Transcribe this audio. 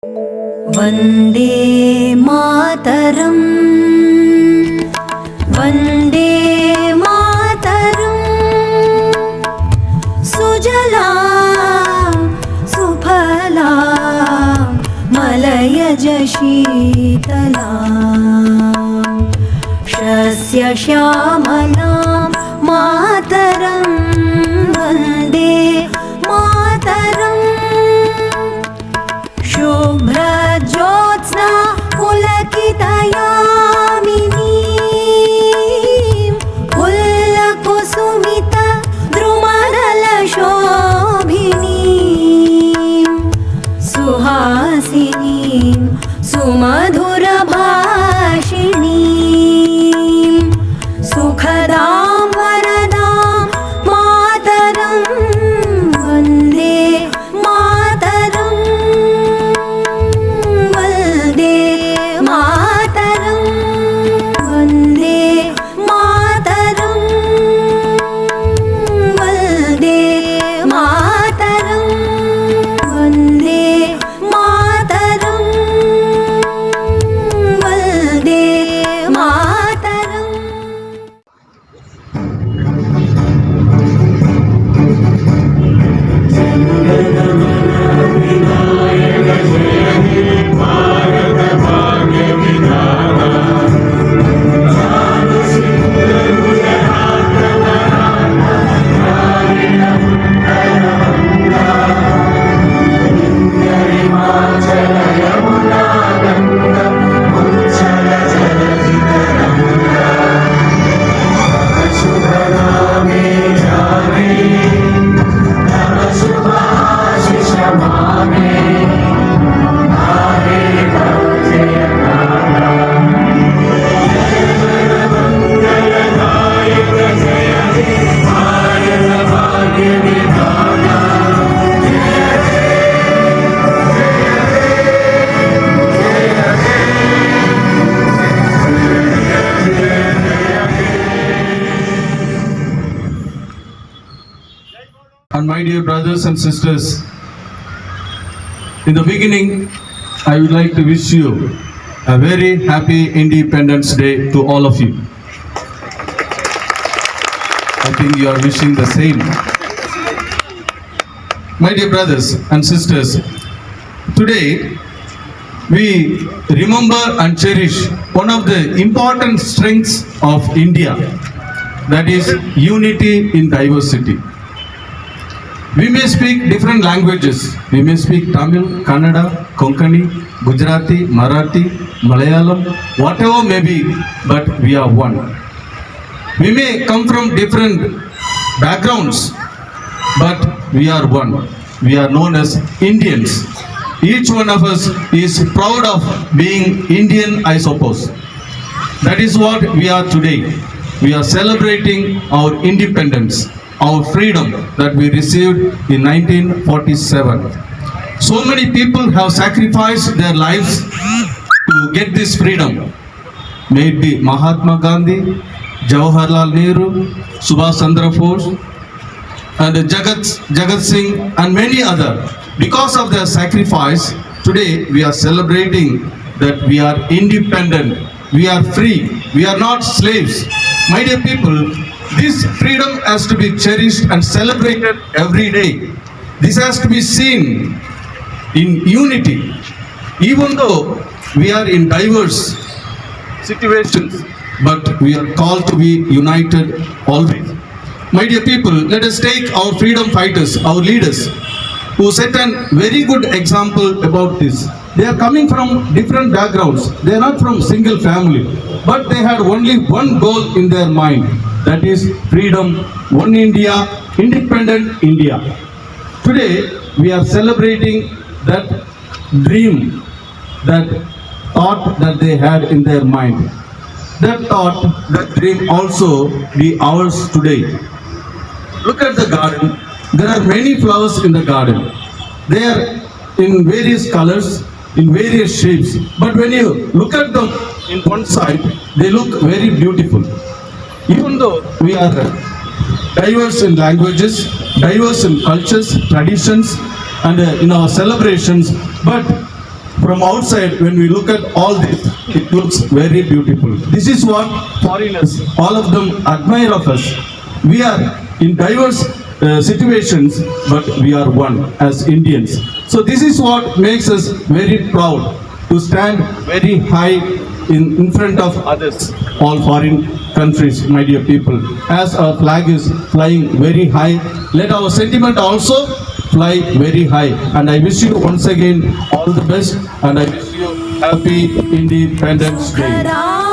वन्दे मातरम् वन्दे मातरम् सुजला सुफला मलयज शीतला शस्य श्यामलां मातरं वन्दे मातरम् शुभ्रज्योत्स्ना पुलकितयामिनी पुल्लकुसुमिता द्रुमदलशोभिनी सुहासिनीं सुमधुरभाषिणी सुखदां वरदां मातरं वन्दे मातरम् वन्दे मातरं वन्दे मातरं वन्दे मातरं वन्दे मातरं Vande Mataram And my dear brothers and sisters, in the beginning, I would like to wish you a very happy Independence Day to all of you. I think you are wishing the same. My dear brothers and sisters, today we remember and cherish one of the important strengths of India, that is unity in diversity. We may speak different languages. We may speak Tamil, Kannada, Konkani, Gujarati, Marathi, Malayalam, whatever may be, but we are one. We may come from different backgrounds, but we are one. We are known as Indians. Each one of us is proud of being Indian, I suppose. That is what we are today. We are celebrating our independence, our freedom that we received in 1947. So many people have sacrificed their lives to get this freedom. May it be Mahatma Gandhi, Jawaharlal Nehru, Subhash Chandra Bose, and Jagat Singh, and many others. Because of their sacrifice, today we are celebrating that we are independent, we are free, we are not slaves. My dear people, this freedom has to be cherished and celebrated every day. This has to be seen in unity. Even though we are in diverse situations, but we are called to be united always. My dear people, let us take our freedom fighters, our leaders, who set a very good example about this. They are coming from different backgrounds. They are not from single family, but they had only one goal in their mind. That is freedom, one India, independent India. Today, we are celebrating that dream, that thought that they had in their mind. That thought, that dream also be ours today. Look at the garden. There are many flowers in the garden. They are in various colors, in various shapes. But when you look at them in one side, they look very beautiful. Even though we are diverse in languages, diverse in cultures, traditions, and in our celebrations, but from outside, when we look at all this, it looks very beautiful. This is what foreigners, all of them admire of us. We are in diverse situations, but we are one as Indians. So this is what makes us very proud to stand very high in front of others, all foreign countries, my dear people. As our flag is flying very high, let our sentiment also fly very high. And I wish you once again all the best, and I wish you happy Independence Day.